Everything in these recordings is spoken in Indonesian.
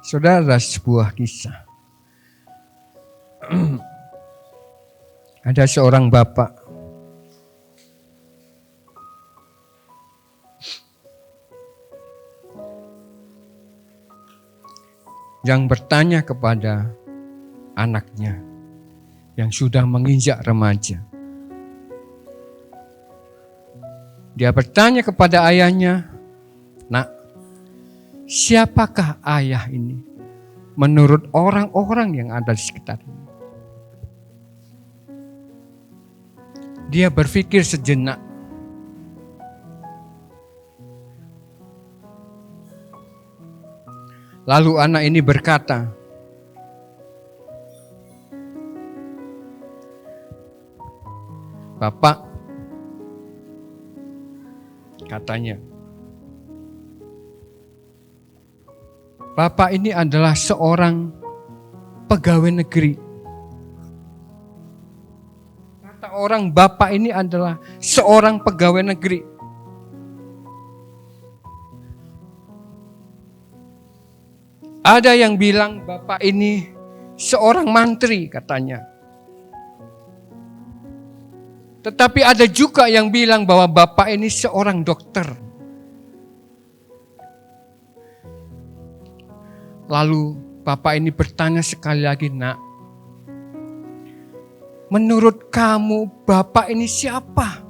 Saudara, sebuah kisah. Ada seorang bapak yang bertanya kepada anaknya yang sudah menginjak remaja. Dia bertanya kepada ayahnya, "Nak, siapakah ayah ini menurut orang-orang yang ada di sekitarnya?" Dia berpikir sejenak. Lalu anak ini berkata, "Bapak," katanya, "Bapak ini adalah seorang pegawai negeri." Kata orang, bapak ini adalah seorang pegawai negeri. Ada yang bilang bapak ini seorang mantri katanya. Tetapi ada juga yang bilang bahwa bapak ini seorang dokter. Lalu bapak ini bertanya sekali lagi, "Nak, menurut kamu bapak ini siapa?"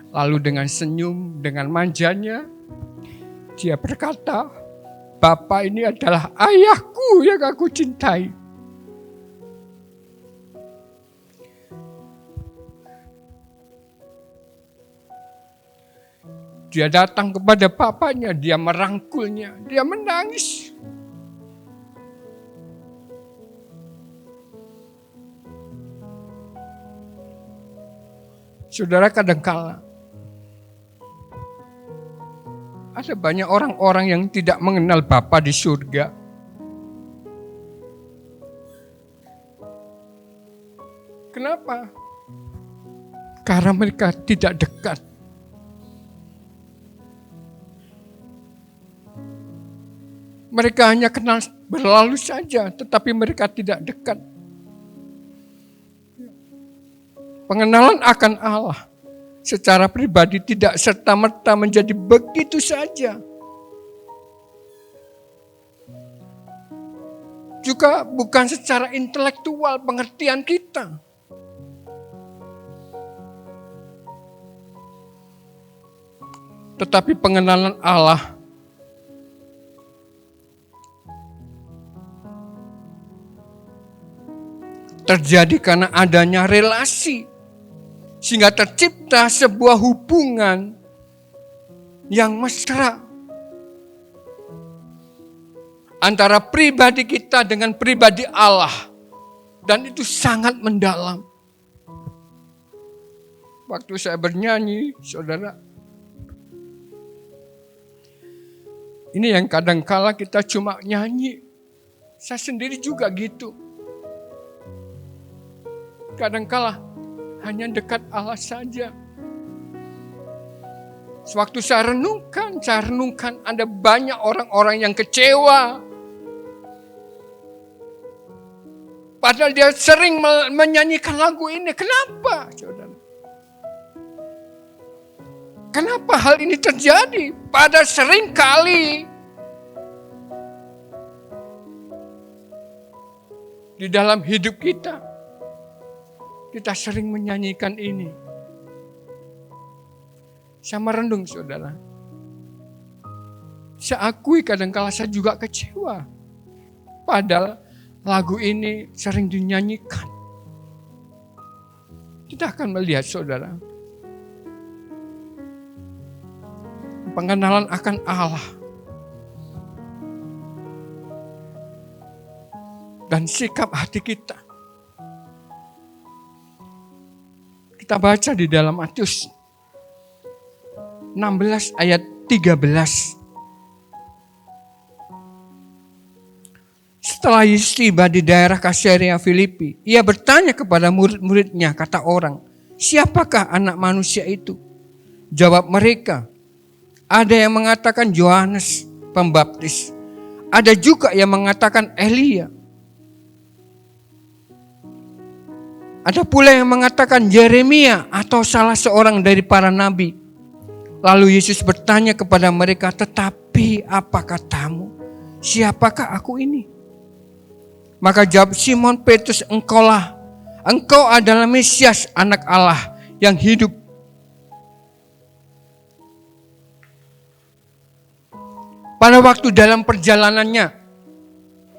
Lalu dengan senyum, dengan manjanya, dia berkata, "Bapak ini adalah ayahku yang aku cintai." Dia datang kepada bapaknya, dia merangkulnya, dia menangis. Saudara, kadangkala ada banyak orang-orang yang tidak mengenal Bapa di surga. Kenapa? Karena mereka tidak dekat. Mereka hanya kenal berlalu saja, tetapi mereka tidak dekat. Pengenalan akan Allah secara pribadi tidak serta-merta menjadi begitu saja. Juga bukan secara intelektual pengertian kita. Tetapi pengenalan Allah terjadi karena adanya relasi. Sehingga tercipta sebuah hubungan yang mesra antara pribadi kita dengan pribadi Allah. Dan itu sangat mendalam. Waktu saya bernyanyi, saudara, ini yang kadangkala kita cuma nyanyi. Saya sendiri juga gitu. Kadangkala hanya dekat Allah saja. Sewaktu saya renungkan ada banyak orang-orang yang kecewa. Padahal dia sering menyanyikan lagu ini. Kenapa, saudara? Kenapa hal ini terjadi? Pada sering kali di dalam hidup kita sering menyanyikan ini. Saya merenung, saudara. Saya akui kadangkala saya juga kecewa. Padahal lagu ini sering dinyanyikan. Kita akan melihat, saudara, pengenalan akan Allah dan sikap hati kita. Kita baca di dalam Matius 16 ayat 13. Setelah Yesus tiba di daerah Kaisarea Filipi, ia bertanya kepada murid-muridnya, kata orang, "Siapakah anak manusia itu?" Jawab mereka, Ada yang mengatakan Yohanes Pembaptis. Ada juga yang mengatakan Elia. Ada pula yang mengatakan Yeremia atau salah seorang dari para nabi. Lalu Yesus bertanya kepada mereka, tetapi apa katamu? Siapakah aku ini? Maka jawab Simon Petrus, engkau adalah Mesias, anak Allah yang hidup. Pada waktu dalam perjalanannya,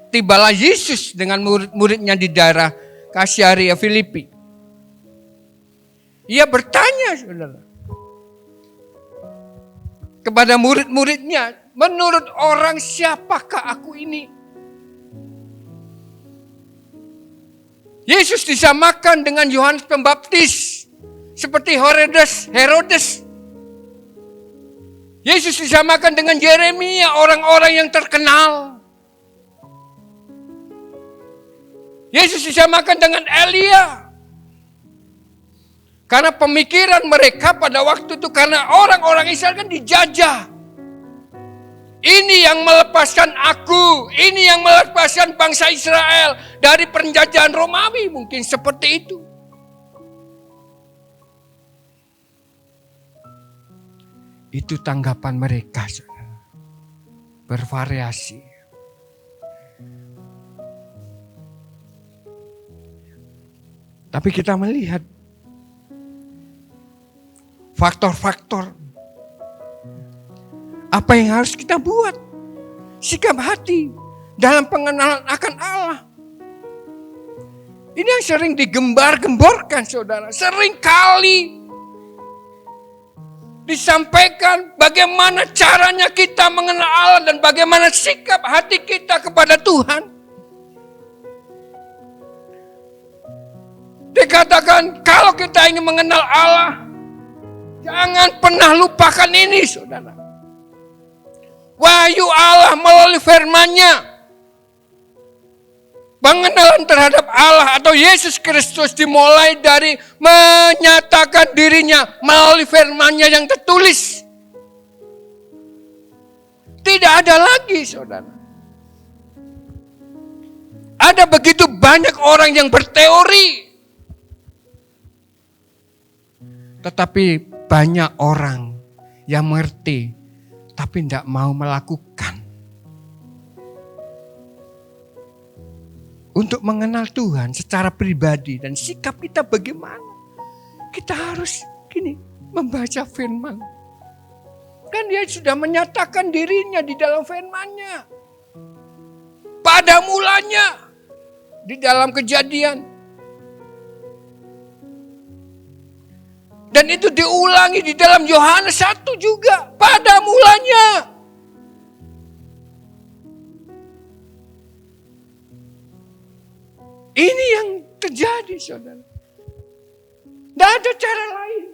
tibalah Yesus dengan murid-muridnya di daerah Kaisarea Filipi. Ia bertanya, saudara, kepada murid-muridnya, menurut orang siapakah aku ini? Yesus disamakan dengan Yohanes Pembaptis, seperti Herodes. Yesus disamakan dengan Yeremia, orang-orang yang terkenal. Yesus disamakan dengan Elia. Karena pemikiran mereka pada waktu itu, karena orang-orang Israel kan dijajah. Ini yang melepaskan aku, ini yang melepaskan bangsa Israel dari penjajahan Romawi, mungkin seperti itu. Itu tanggapan mereka, saudara. Bervariasi. Tapi kita melihat faktor-faktor apa yang harus kita buat. Sikap hati dalam pengenalan akan Allah. Ini yang sering digembar-gemborkan, saudara. Sering kali disampaikan bagaimana caranya kita mengenal Allah dan bagaimana sikap hati kita kepada Tuhan. Dikatakan kalau kita ingin mengenal Allah, jangan pernah lupakan ini, saudara. Wahyu Allah melalui firman-Nya. Pengenalan terhadap Allah atau Yesus Kristus dimulai dari menyatakan dirinya melalui firman-Nya yang tertulis. Tidak ada lagi, saudara. Ada begitu banyak orang yang berteori. Tetapi banyak orang yang mengerti, tapi tidak mau melakukan. Untuk mengenal Tuhan secara pribadi dan sikap kita bagaimana. Kita harus membaca firman. Kan dia sudah menyatakan dirinya di dalam firman-Nya. Pada mulanya di dalam Kejadian. Dan itu diulangi di dalam Yohanes 1 juga. Pada mulanya. Ini yang terjadi, saudara. Tidak ada cara lain.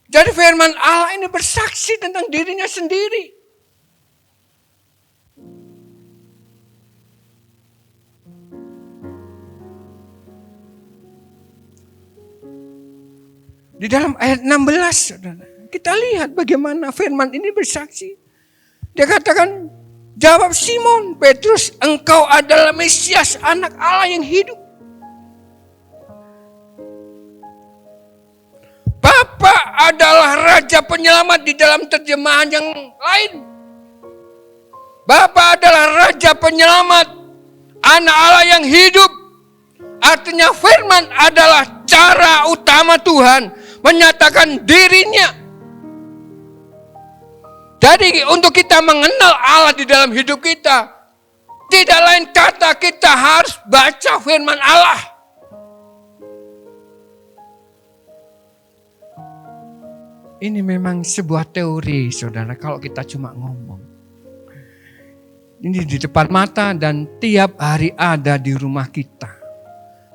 Jadi firman Allah ini bersaksi tentang dirinya sendiri. Di dalam ayat 16, saudara, kita lihat bagaimana firman ini bersaksi. Dia katakan, jawab Simon Petrus, engkau adalah Mesias, anak Allah yang hidup. Bapa adalah Raja Penyelamat di dalam terjemahan yang lain. Bapa adalah Raja Penyelamat, anak Allah yang hidup. Artinya firman adalah cara utama Tuhan menyatakan dirinya. Jadi untuk kita mengenal Allah di dalam hidup kita, tidak lain kata kita harus baca firman Allah. Ini memang sebuah teori, saudara, kalau kita cuma ngomong. Ini di depan mata dan tiap hari ada di rumah kita.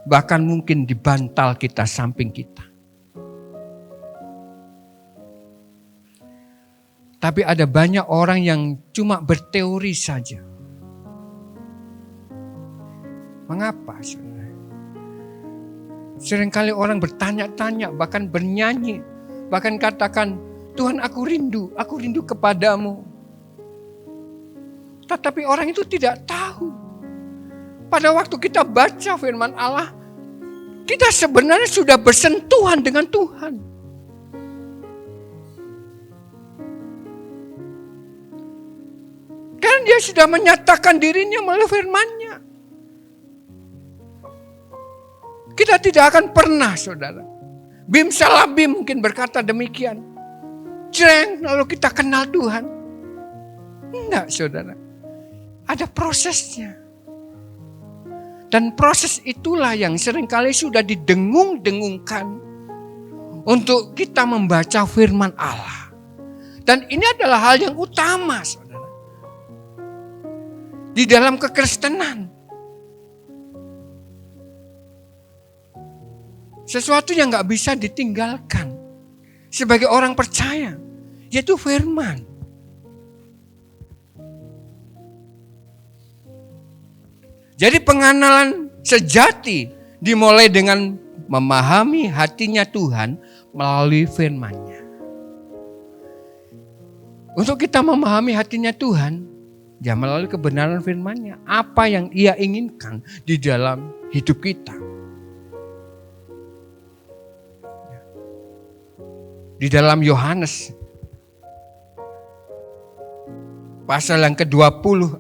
Bahkan mungkin di bantal kita, samping kita. Tapi ada banyak orang yang cuma berteori saja. Mengapa, saudara? Seringkali orang bertanya-tanya, bahkan bernyanyi, bahkan katakan, Tuhan aku rindu kepadamu. Tetapi orang itu tidak tahu. Pada waktu kita baca firman Allah, kita sebenarnya sudah bersentuhan dengan Tuhan. Karena dia sudah menyatakan dirinya melalui firman-Nya. Kita tidak akan pernah, saudara. Bim salah bim mungkin berkata demikian. Jreng, lalu kita kenal Tuhan. Enggak, saudara. Ada prosesnya. Dan proses itulah yang seringkali sudah didengung-dengungkan untuk kita membaca firman Allah. Dan ini adalah hal yang utama, saudara. Di dalam kekristenan. Sesuatu yang gak bisa ditinggalkan sebagai orang percaya, yaitu firman. Jadi pengenalan sejati dimulai dengan memahami hatinya Tuhan melalui firman-Nya. Untuk kita memahami hatinya Tuhan, ya melalui kebenaran firman-Nya. Apa yang Ia inginkan di dalam hidup kita. Di dalam Yohanes pasal yang ke-20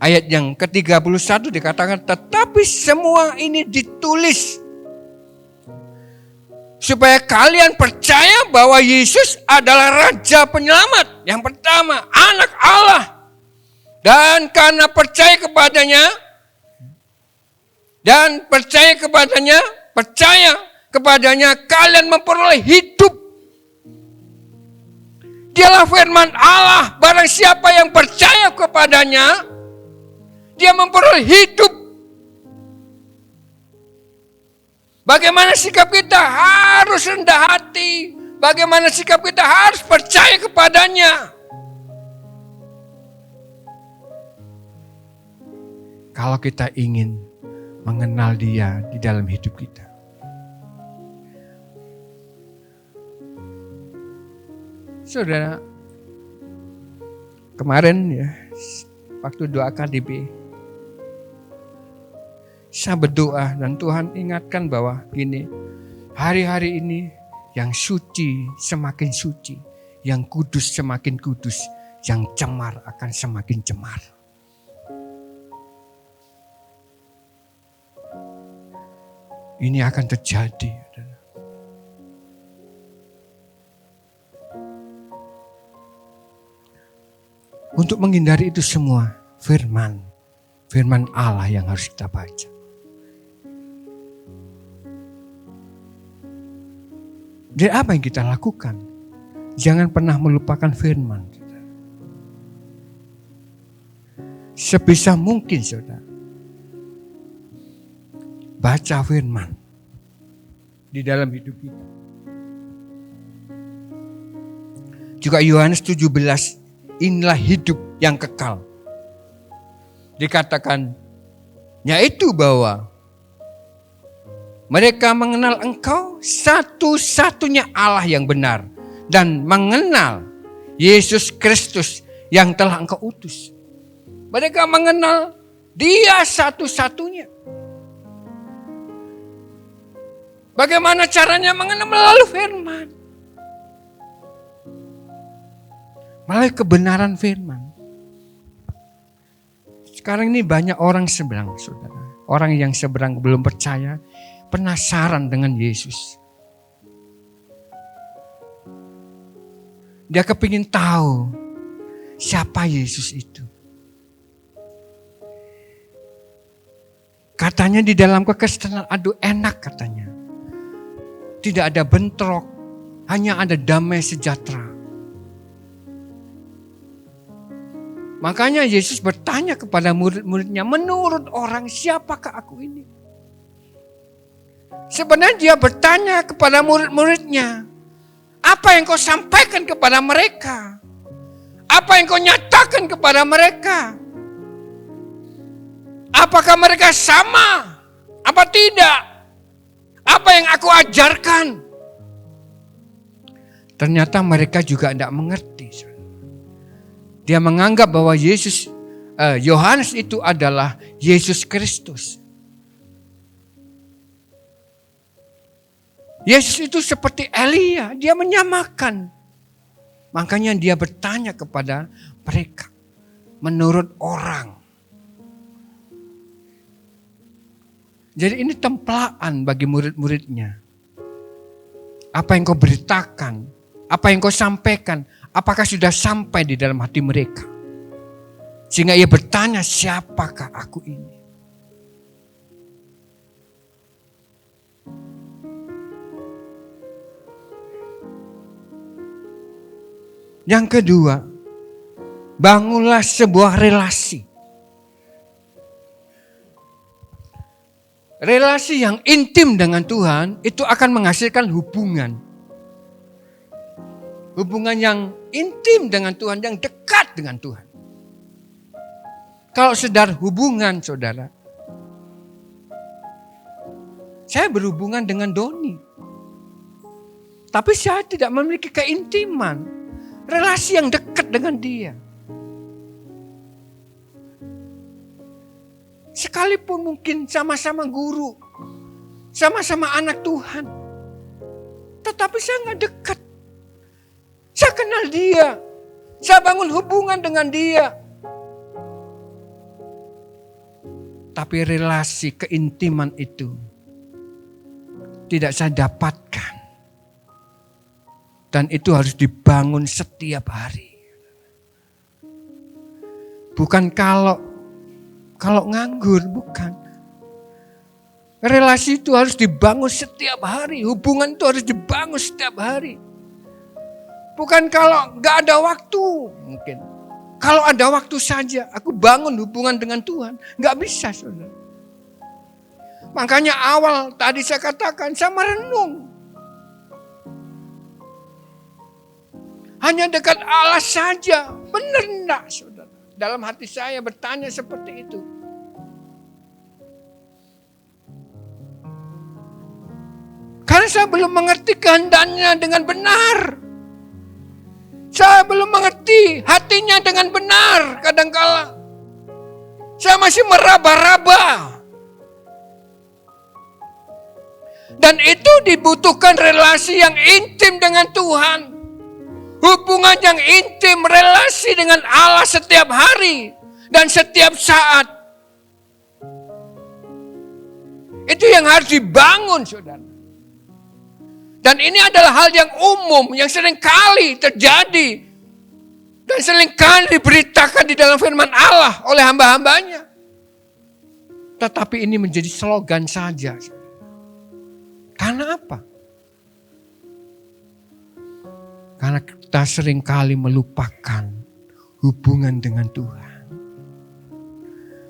ayat yang ke-31 dikatakan, tetapi semua ini ditulis supaya kalian percaya bahwa Yesus adalah Raja Penyelamat. Yang pertama, Anak Allah. Dan karena percaya kepadanya kalian memperoleh hidup. Dialah firman Allah, barang siapa yang percaya kepadanya, dia memperoleh hidup. Bagaimana sikap kita? Harus rendah hati. Bagaimana sikap kita? Harus percaya kepadanya. Kalau kita ingin mengenal Dia di dalam hidup kita. Saudara, kemarin ya, waktu doa KDB, saya berdoa dan Tuhan ingatkan bahwa gini, hari-hari ini yang suci semakin suci, yang kudus semakin kudus, yang cemar akan semakin cemar. Ini akan terjadi. Untuk menghindari itu semua, firman Allah yang harus kita baca. Dan apa yang kita lakukan? Jangan pernah melupakan firman. Sebisa mungkin, saudara, baca firman di dalam hidup kita. Juga Yohanes 17, inilah hidup yang kekal. Dikatakan, yaitu bahwa mereka mengenal Engkau satu-satunya Allah yang benar dan mengenal Yesus Kristus yang telah Engkau utus. Mereka mengenal Dia satu-satunya. Bagaimana caranya mengenal? Melalui firman. Melalui kebenaran firman. Sekarang ini banyak orang seberang, saudara. Orang yang seberang belum percaya, penasaran dengan Yesus. Dia kepingin tahu siapa Yesus itu. Katanya di dalam kekristenan, aduh enak katanya. Tidak ada bentrok, hanya ada damai sejahtera. Makanya Yesus bertanya kepada murid-muridnya, menurut orang siapakah aku ini? Sebenarnya dia bertanya kepada murid-muridnya, apa yang kau sampaikan kepada mereka? Apa yang kau nyatakan kepada mereka? Apakah mereka sama? Apa tidak? Apa yang aku ajarkan? Ternyata mereka juga tidak mengerti. Dia menganggap bahwa Yohanes itu adalah Yesus Kristus. Yesus itu seperti Elia, dia menyamakan. Makanya dia bertanya kepada mereka, menurut orang. Jadi ini templaan bagi murid-muridnya. Apa yang kau beritakan, apa yang kau sampaikan, apakah sudah sampai di dalam hati mereka? Sehingga ia bertanya, siapakah aku ini? Yang kedua, bangunlah sebuah relasi. Relasi yang intim dengan Tuhan itu akan menghasilkan hubungan. Hubungan yang intim dengan Tuhan, yang dekat dengan Tuhan. Kalau sedar hubungan, saudara. Saya berhubungan dengan Doni. Tapi saya tidak memiliki keintiman. Relasi yang dekat dengan dia. Sekalipun mungkin sama-sama guru. Sama-sama anak Tuhan. Tetapi saya nggak dekat. Saya kenal dia. Saya bangun hubungan dengan dia. Tapi relasi keintiman itu tidak saya dapatkan. Dan itu harus dibangun setiap hari. Bukan kalau nganggur, bukan. Relasi itu harus dibangun setiap hari. Hubungan itu harus dibangun setiap hari. Bukan kalau gak ada waktu mungkin. Kalau ada waktu saja aku bangun hubungan dengan Tuhan. Gak bisa, saudara. Makanya awal tadi saya katakan saya merenung. Hanya dekat Allah saja. Benar enggak, saudara? Dalam hati saya bertanya seperti itu. Karena saya belum mengerti kehendaknya dengan benar. Saya belum mengerti hatinya dengan benar. Kadangkala saya masih meraba-raba. Dan itu dibutuhkan relasi yang intim dengan Tuhan. Hubungan yang intim, relasi dengan Allah setiap hari dan setiap saat. Itu yang harus dibangun, saudara. Dan ini adalah hal yang umum, yang sering kali terjadi. Dan sering kali diberitakan di dalam firman Allah oleh hamba-hambanya. Tetapi ini menjadi slogan saja. Karena apa? Karena kita sering kali melupakan hubungan dengan Tuhan.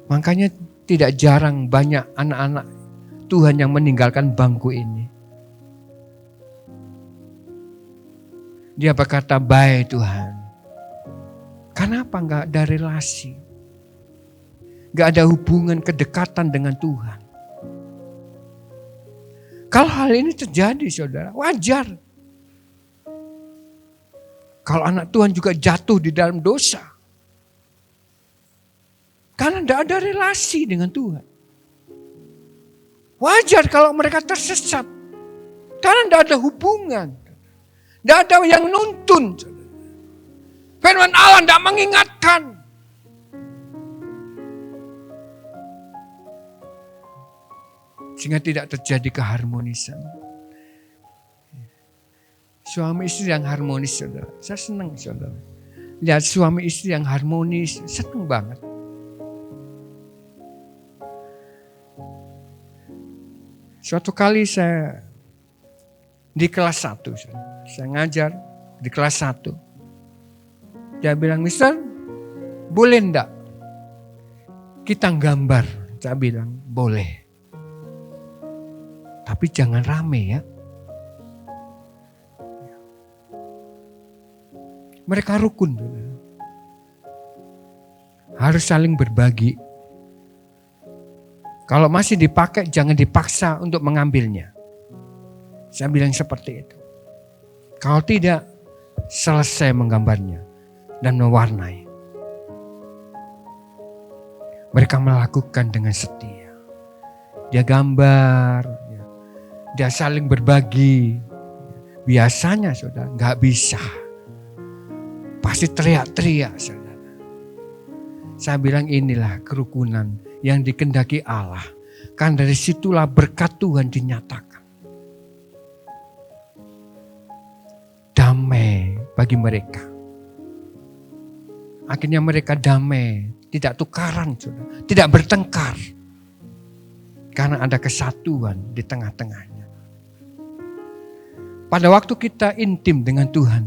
Makanya tidak jarang banyak anak-anak Tuhan yang meninggalkan bangku ini. Dia berkata, baik Tuhan. Kenapa enggak ada relasi? Enggak ada hubungan kedekatan dengan Tuhan. Kalau hal ini terjadi, saudara, wajar. Kalau anak Tuhan juga jatuh di dalam dosa. Karena tidak ada relasi dengan Tuhan. Wajar kalau mereka tersesat. Karena tidak ada hubungan. Tidak ada yang nuntun. Firman Allah tidak mengingatkan. Sehingga tidak terjadi keharmonisan. Suami istri yang harmonis, saudara. Saya senang, saudara. Lihat suami istri yang harmonis, senang banget. Suatu kali saya di kelas 1, saya ngajar di kelas 1. Dia bilang, Mister, boleh enggak kita gambar? Saya bilang, boleh. Tapi jangan rame ya. Mereka rukun. Harus saling berbagi. Kalau masih dipakai, jangan dipaksa untuk mengambilnya. Saya bilang seperti itu. Kalau tidak, selesai menggambarnya dan mewarnai. Mereka melakukan dengan setia. Dia gambar, dia saling berbagi. Biasanya saudara nggak bisa. Pasti teriak-teriak saudara. Saya bilang inilah kerukunan yang dikehendaki Allah. Kan dari situlah berkat Tuhan dinyatakan. Damai bagi mereka. Akhirnya mereka damai, tidak tukaran, saudara, tidak bertengkar. Karena ada kesatuan di tengah-tengahnya. Pada waktu kita intim dengan Tuhan,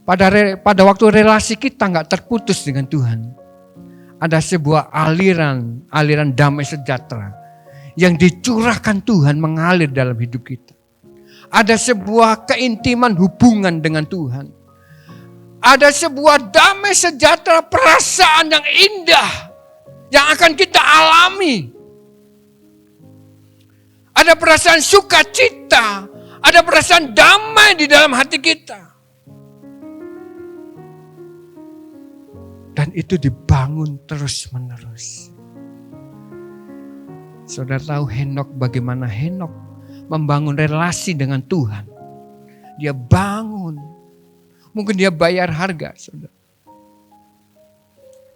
pada waktu relasi kita nggak terputus dengan Tuhan, ada sebuah aliran damai sejahtera yang dicurahkan Tuhan mengalir dalam hidup kita. Ada sebuah keintiman hubungan dengan Tuhan. Ada sebuah damai sejahtera, perasaan yang indah yang akan kita alami. Ada perasaan sukacita, ada perasaan damai di dalam hati kita. Dan itu dibangun terus-menerus. Saudara tahu Henokh, bagaimana Henokh membangun relasi dengan Tuhan. Dia bangun. Mungkin dia bayar harga, saudara.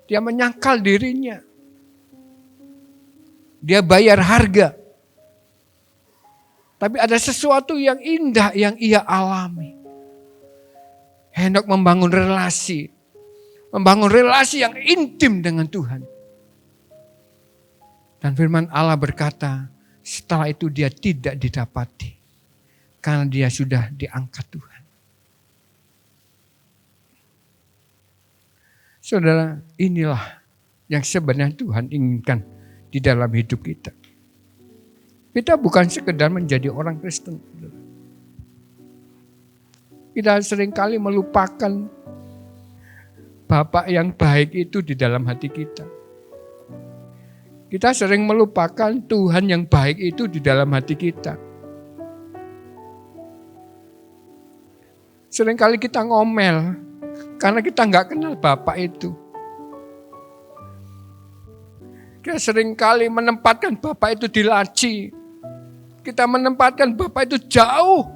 Dia menyangkal dirinya. Dia bayar harga. Tapi ada sesuatu yang indah yang ia alami. Henokh membangun relasi. Membangun relasi yang intim dengan Tuhan. Dan firman Allah berkata, setelah itu dia tidak didapati. Karena dia sudah diangkat Tuhan. Saudara, inilah yang sebenarnya Tuhan inginkan di dalam hidup kita. Kita bukan sekedar menjadi orang Kristen. Kita seringkali melupakan Bapak yang baik itu di dalam hati kita. Kita sering melupakan Tuhan yang baik itu di dalam hati kita. Seringkali kita ngomel karena kita nggak kenal Bapak itu. Kita seringkali menempatkan Bapak itu di laci. Kita menempatkan Bapak itu jauh.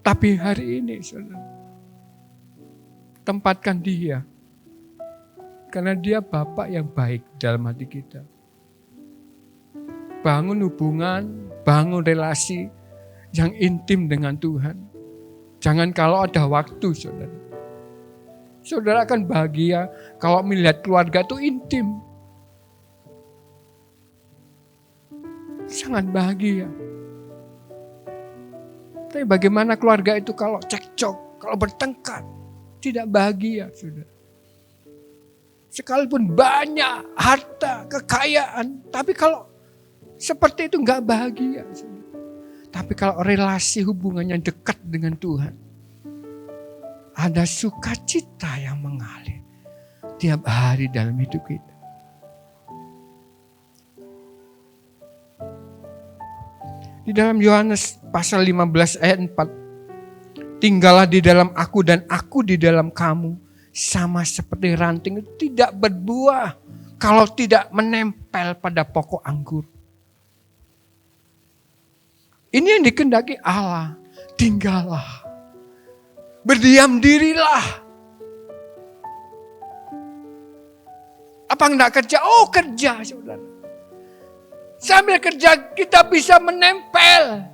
Tapi hari ini, saudara, tempatkan dia. Karena dia Bapak yang baik dalam hati kita. Bangun hubungan, bangun relasi yang intim dengan Tuhan. Jangan kalau ada waktu, saudara. Saudara akan bahagia kalau melihat keluarga itu intim. Sangat bahagia. Tapi bagaimana keluarga itu kalau cekcok, kalau bertengkar? Tidak bahagia, saudara. Sekalipun banyak harta, kekayaan, tapi kalau seperti itu enggak bahagia, saudara. Tapi kalau relasi hubungannya dekat dengan Tuhan, ada sukacita yang mengalir tiap hari dalam hidup kita. Di dalam Yohanes pasal 15 ayat 4. Tinggallah di dalam aku dan aku di dalam kamu. Sama seperti ranting itu tidak berbuah kalau tidak menempel pada pokok anggur. Ini yang dikehendaki Allah. Tinggallah. Berdiam dirilah. Apa enggak kerja? Oh, kerja, saudara. Sambil kerja kita bisa menempel.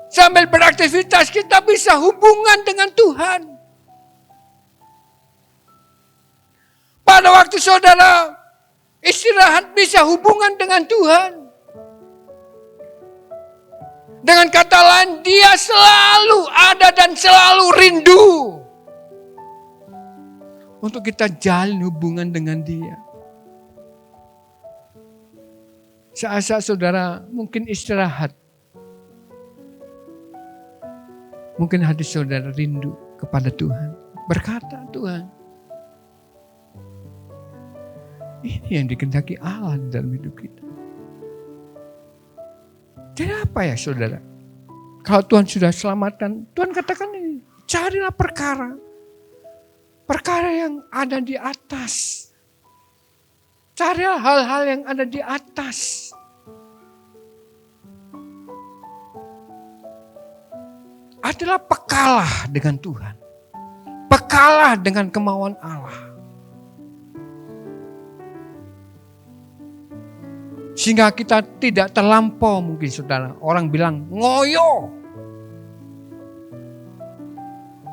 Sambil beraktivitas kita bisa hubungan dengan Tuhan. Pada waktu saudara istirahat bisa hubungan dengan Tuhan. Dengan kata lain, dia selalu ada dan selalu rindu. Untuk kita jalin hubungan dengan dia. Saat-saat saudara mungkin istirahat. Mungkin hati saudara rindu kepada Tuhan. Berkata Tuhan, Ini yang dikehendaki Allah dalam hidup kita. Jadi apa ya saudara? Kalau Tuhan sudah selamatkan, Tuhan katakan ini, carilah perkara. Perkara yang ada di atas. Carilah hal-hal yang ada di atas. Adalah pekalah dengan Tuhan. Pekalah dengan kemauan Allah. Sehingga kita tidak terlampau mungkin saudara. Orang bilang ngoyo.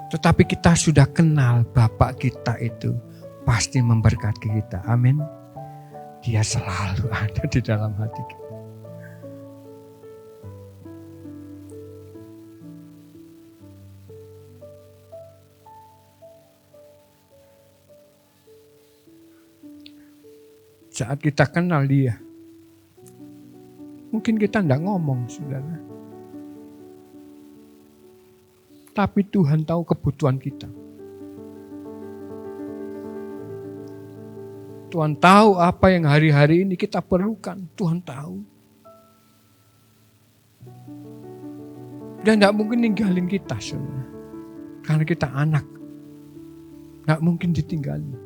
Tetapi kita sudah kenal Bapak kita itu pasti memberkati kita. Amin. Dia selalu ada di dalam hati kita. Saat kita kenal dia, mungkin kita tidak ngomong, saudara. Tapi Tuhan tahu kebutuhan kita. Tuhan tahu apa yang hari-hari ini kita perlukan. Tuhan tahu. Dan tidak mungkin ninggalin kita, saudara. Karena kita anak. Tidak mungkin ditinggalin.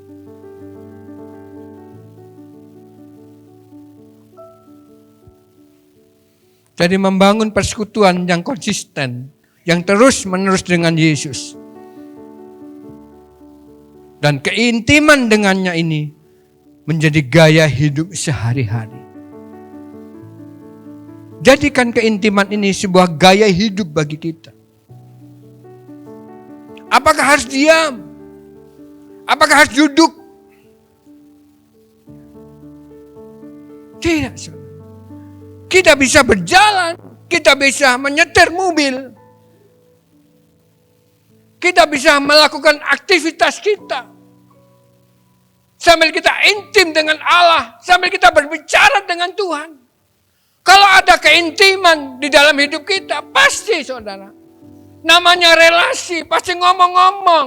Jadi membangun persekutuan yang konsisten, yang terus menerus dengan Yesus. Dan keintiman dengannya ini menjadi gaya hidup sehari-hari. Jadikan keintiman ini sebuah gaya hidup bagi kita. Apakah harus diam? Apakah harus duduk? Tidak, saudara. Kita bisa berjalan, kita bisa menyetir mobil. Kita bisa melakukan aktivitas kita. Sambil kita intim dengan Allah, sambil kita berbicara dengan Tuhan. Kalau ada keintiman di dalam hidup kita, pasti saudara. Namanya relasi, pasti ngomong-ngomong.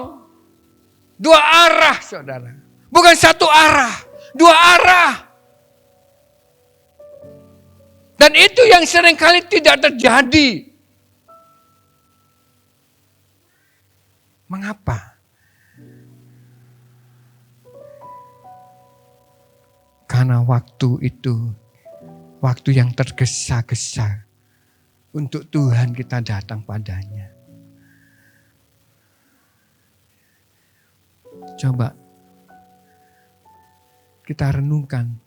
Dua arah saudara. Bukan satu arah, dua arah. Dan itu yang seringkali tidak terjadi. Mengapa? Karena waktu itu, waktu yang tergesa-gesa untuk Tuhan kita datang padanya. Coba kita renungkan.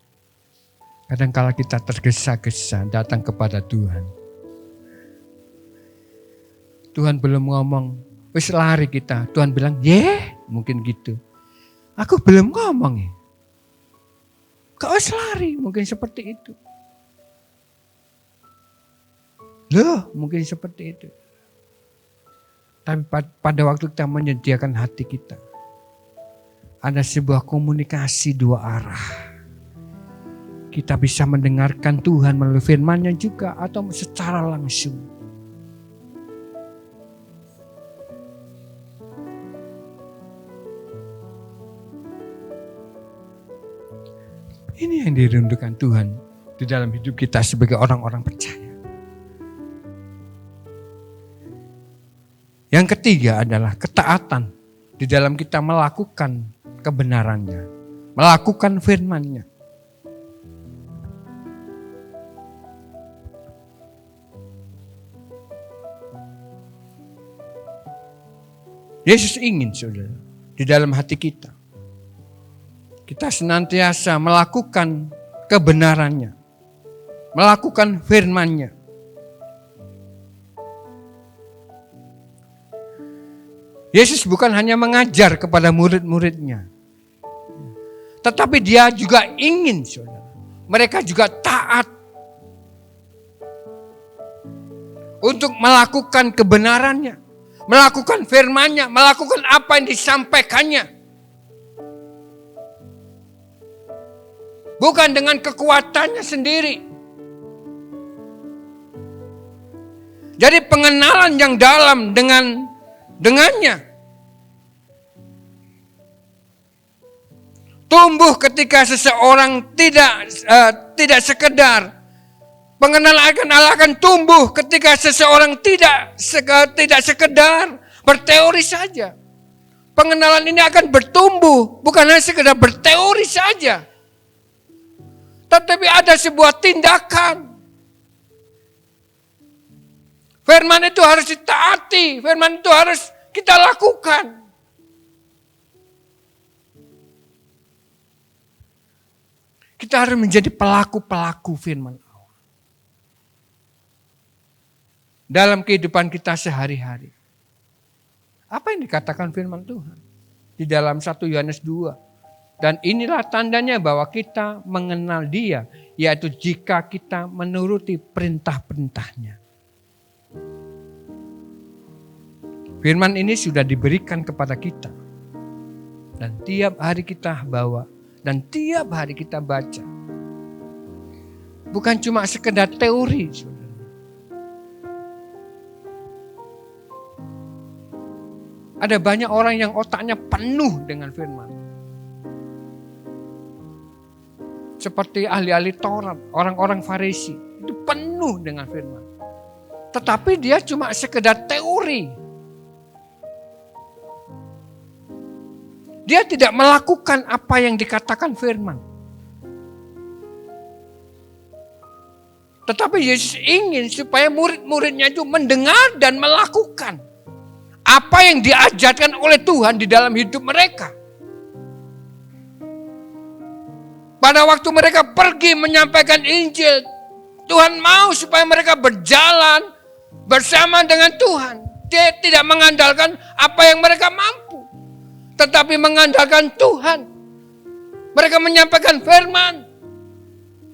Kadang kala kita tergesa-gesa datang kepada Tuhan. Tuhan belum ngomong, wis lari kita. Tuhan bilang, mungkin gitu. Aku belum ngomong ya. Kau wis lari, mungkin seperti itu. Loh, mungkin seperti itu. Tapi pada waktu kita menyediakan hati kita, ada sebuah komunikasi dua arah. Kita bisa mendengarkan Tuhan melalui firman-Nya juga atau secara langsung. Ini yang dirindukan Tuhan di dalam hidup kita sebagai orang-orang percaya. Yang ketiga adalah ketaatan di dalam kita melakukan kebenarannya, melakukan firman-Nya. Yesus ingin, saudara, di dalam hati kita senantiasa melakukan kebenarannya, melakukan firman-Nya. Yesus bukan hanya mengajar kepada murid-muridnya, tetapi dia juga ingin, saudara, mereka juga taat untuk melakukan kebenarannya. Melakukan firman-Nya, melakukan apa yang disampaikannya. Bukan dengan kekuatannya sendiri. Jadi pengenalan yang dalam dengannya. tumbuh ketika seseorang tidak sekedar pengenalan akan Allah akan tumbuh ketika seseorang tidak sekedar berteori saja. Pengenalan ini akan bertumbuh, bukan hanya sekedar berteori saja. Tetapi ada sebuah tindakan. Firman itu harus ditaati, firman itu harus kita lakukan. Kita harus menjadi pelaku-pelaku firman Allah. Dalam kehidupan kita sehari-hari. Apa yang dikatakan firman Tuhan? Di dalam 1 Yohanes 2. Dan inilah tandanya bahwa kita mengenal Dia, yaitu jika kita menuruti perintah-perintahnya. Firman ini sudah diberikan kepada kita. Dan tiap hari kita bawa, dan tiap hari kita baca. Bukan cuma sekedar teori, saudara. Ada banyak orang yang otaknya penuh dengan firman. Seperti ahli-ahli Taurat, orang-orang Farisi. Itu penuh dengan firman. Tetapi dia cuma sekedar teori. Dia tidak melakukan apa yang dikatakan firman. Tetapi Yesus ingin supaya murid-muridnya itu mendengar dan melakukan apa yang diajarkan oleh Tuhan di dalam hidup mereka. Pada waktu mereka pergi menyampaikan Injil, Tuhan mau supaya mereka berjalan bersama dengan Tuhan. Dia tidak mengandalkan apa yang mereka mampu, tetapi mengandalkan Tuhan. Mereka menyampaikan firman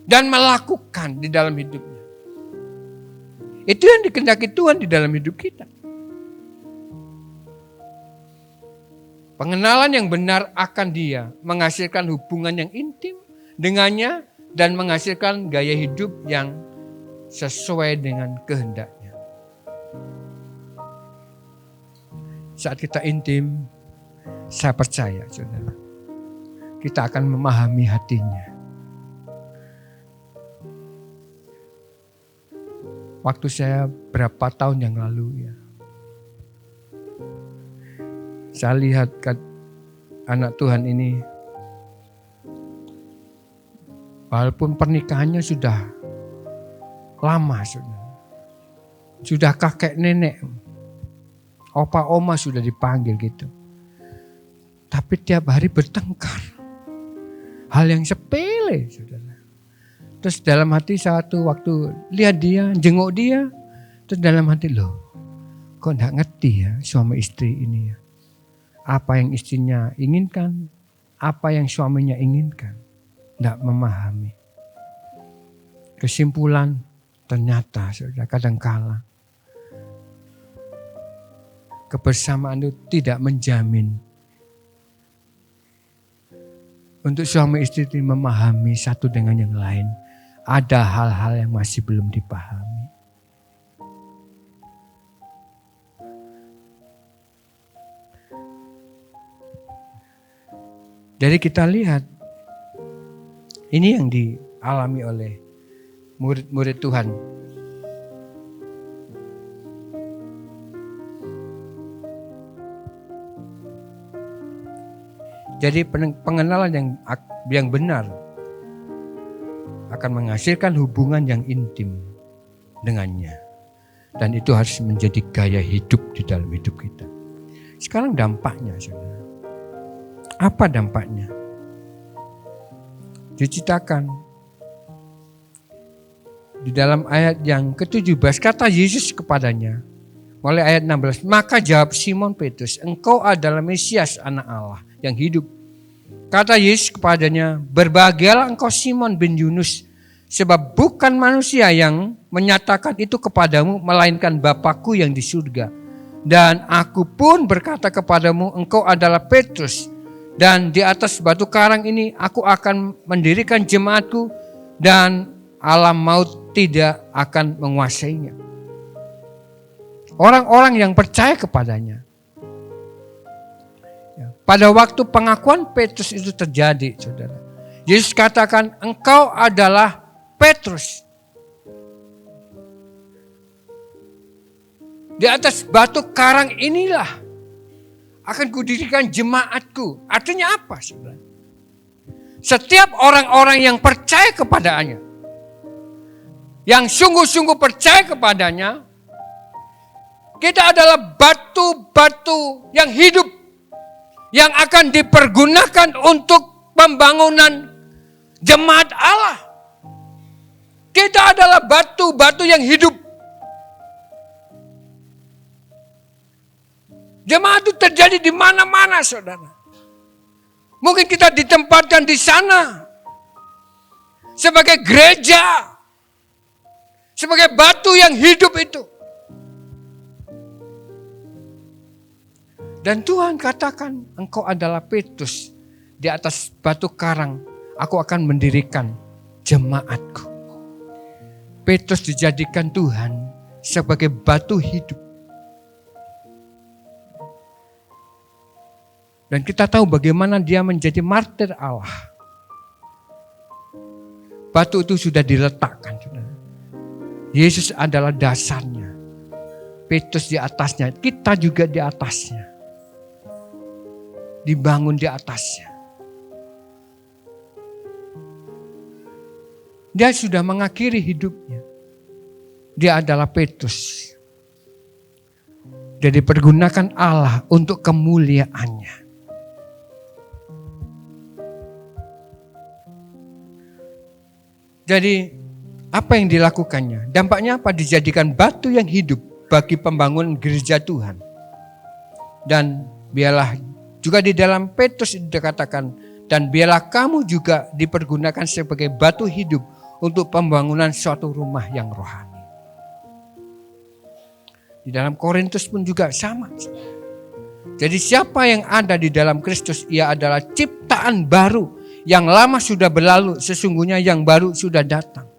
dan melakukan di dalam hidupnya. Itu yang dikehendaki Tuhan di dalam hidup kita. Pengenalan yang benar akan Dia menghasilkan hubungan yang intim dengannya dan menghasilkan gaya hidup yang sesuai dengan kehendaknya. Saat kita intim, saya percaya, saudara, kita akan memahami hatinya. Waktu saya berapa tahun yang lalu ya, saya lihat anak Tuhan ini, walaupun pernikahannya sudah lama, sudah kakek nenek, opa oma sudah dipanggil gitu. Tapi tiap hari bertengkar. Hal yang sepele, saudara. Terus dalam hati satu waktu lihat dia, jenguk dia, terus dalam hati, loh, kok enggak ngerti ya suami istri ini ya. Apa yang istrinya inginkan, apa yang suaminya inginkan. Tidak memahami. Kesimpulan ternyata saudara, kadangkala kebersamaan itu tidak menjamin untuk suami istri itu memahami satu dengan yang lain. Ada hal-hal yang masih belum dipahami. Jadi kita lihat, ini yang dialami oleh murid-murid Tuhan. Jadi pengenalan yang benar akan menghasilkan hubungan yang intim dengannya. Dan itu harus menjadi gaya hidup di dalam hidup kita. Sekarang dampaknya, saudara. Apa dampaknya? Diceritakan di dalam ayat yang ke-17, kata Yesus kepadanya, mulai ayat 16, maka jawab Simon Petrus, engkau adalah Mesias, anak Allah yang hidup. Kata Yesus kepadanya, berbahagialah engkau Simon bin Yunus, sebab bukan manusia yang menyatakan itu kepadamu, melainkan Bapakku yang di surga. Dan aku pun berkata kepadamu, engkau adalah Petrus, dan di atas batu karang ini aku akan mendirikan jemaatku, dan alam maut tidak akan menguasainya. Orang-orang yang percaya kepadanya, Pada waktu pengakuan Petrus itu terjadi, saudara. Yesus katakan, engkau adalah Petrus. Di atas batu karang inilah akan kudirikan jemaatku. Artinya apa, saudara? Setiap orang-orang yang percaya kepadanya, yang sungguh-sungguh percaya kepadanya, kita adalah batu-batu yang hidup, yang akan dipergunakan untuk pembangunan jemaat Allah. Kita adalah batu-batu yang hidup. Jemaat itu terjadi di mana-mana, saudara. Mungkin kita ditempatkan di sana sebagai gereja, sebagai batu yang hidup itu. Dan Tuhan katakan, engkau adalah Petrus, di atas batu karang aku akan mendirikan jemaatku. Petrus dijadikan Tuhan sebagai batu hidup. Dan kita tahu bagaimana dia menjadi martir Allah. Batu itu sudah diletakkan. Yesus adalah dasarnya. Petrus di atasnya, kita juga di atasnya. Dibangun di atasnya. Dia sudah mengakhiri hidupnya. Dia adalah Petrus. Dia dipergunakan Allah untuk kemuliaannya. Jadi apa yang dilakukannya? Dampaknya apa? Dijadikan batu yang hidup bagi pembangunan gereja Tuhan. Dan biarlah juga di dalam Petrus itu dikatakan, dan biarlah kamu juga dipergunakan sebagai batu hidup untuk pembangunan suatu rumah yang rohani. Di dalam Korintus pun juga sama. Jadi siapa yang ada di dalam Kristus, ia adalah ciptaan baru. Yang lama sudah berlalu, sesungguhnya yang baru sudah datang.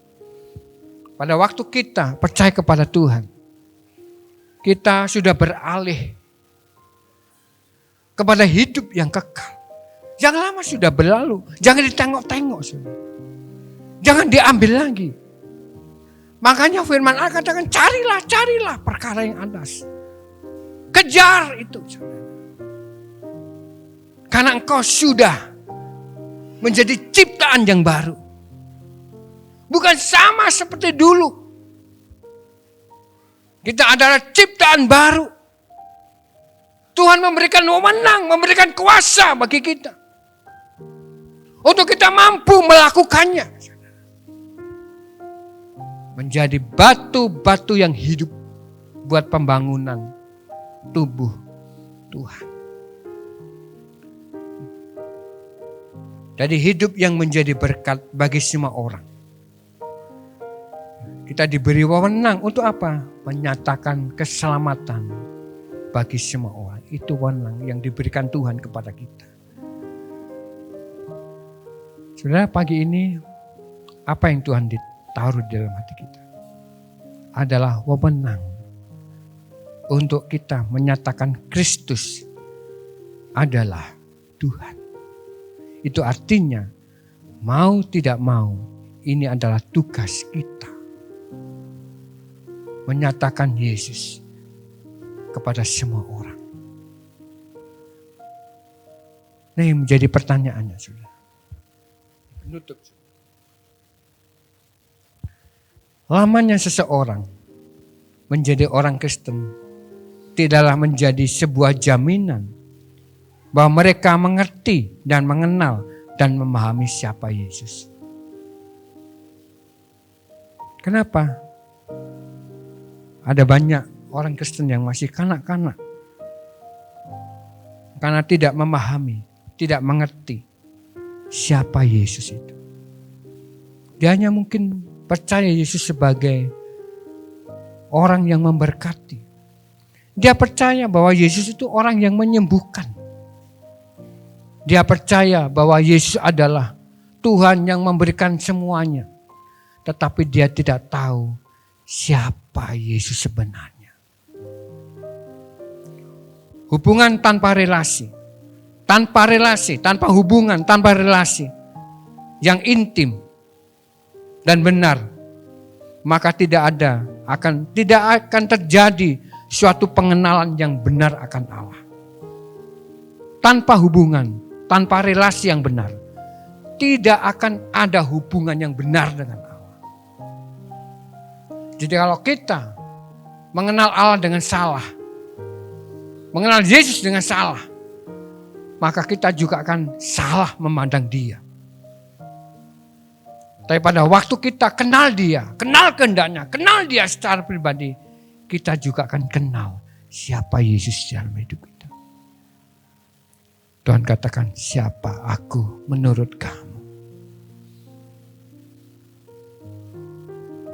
Pada waktu kita percaya kepada Tuhan, kita sudah beralih kepada hidup yang kekal. Yang lama sudah berlalu, jangan ditengok-tengok. Jangan diambil lagi. Makanya firman Allah katakan, carilah perkara yang atas. Kejar itu. Karena engkau sudah menjadi ciptaan yang baru. Bukan sama seperti dulu. Kita adalah ciptaan baru. Tuhan memberikan wewenang, memberikan kuasa bagi kita. Untuk kita mampu melakukannya. Menjadi batu-batu yang hidup buat pembangunan tubuh Tuhan. Jadi hidup yang menjadi berkat bagi semua orang. Kita diberi wewenang untuk apa? Menyatakan keselamatan bagi semua orang. Itu wewenang yang diberikan Tuhan kepada kita. Saudara, pagi ini apa yang Tuhan ditaruh di dalam hati kita? Adalah wewenang untuk kita menyatakan Kristus adalah Tuhan. Itu artinya mau tidak mau ini adalah tugas kita. Menyatakan Yesus kepada semua orang. Nah, yang menjadi pertanyaannya, saudara. Penutup. Lamanya seseorang menjadi orang Kristen tidaklah menjadi sebuah jaminan bahwa mereka mengerti dan mengenal dan memahami siapa Yesus. Kenapa? Ada banyak orang Kristen yang masih kanak-kanak. Karena tidak memahami, tidak mengerti siapa Yesus itu. Dia hanya mungkin percaya Yesus sebagai orang yang memberkati. Dia percaya bahwa Yesus itu orang yang menyembuhkan. Dia percaya bahwa Yesus adalah Tuhan yang memberikan semuanya. Tetapi dia tidak tahu siapa Yesus sebenarnya. Hubungan tanpa relasi, tanpa relasi, tanpa hubungan, tanpa relasi yang intim dan benar, maka tidak akan terjadi suatu pengenalan yang benar akan Allah. Tanpa hubungan, tanpa relasi yang benar, tidak akan ada hubungan yang benar dengan Allah. Jadi kalau kita mengenal Allah dengan salah, mengenal Yesus dengan salah, maka kita juga akan salah memandang Dia. Tapi pada waktu kita kenal Dia, kenal kehendaknya, kenal Dia secara pribadi, kita juga akan kenal siapa Yesus dalam hidup kita. Tuhan katakan, siapa aku menurut kamu?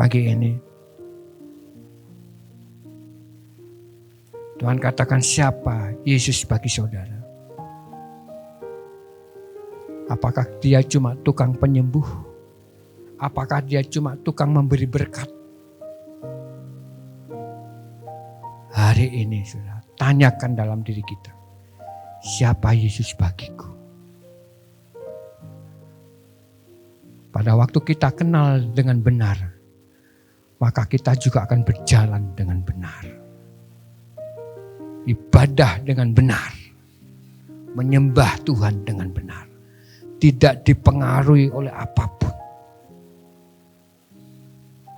Pagi ini, Tuhan katakan, siapa Yesus bagi saudara? Apakah Dia cuma tukang penyembuh? Apakah Dia cuma tukang memberi berkat? Hari ini sudah tanyakan dalam diri kita, siapa Yesus bagiku? Pada waktu kita kenal dengan benar, maka kita juga akan berjalan dengan benar. Ibadah dengan benar, menyembah Tuhan dengan benar, tidak dipengaruhi oleh apapun.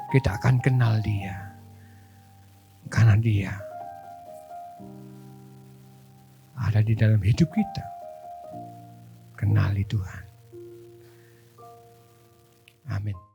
Kita akan kenal Dia, karena Dia ada di dalam hidup kita. Kenali Tuhan. Amin.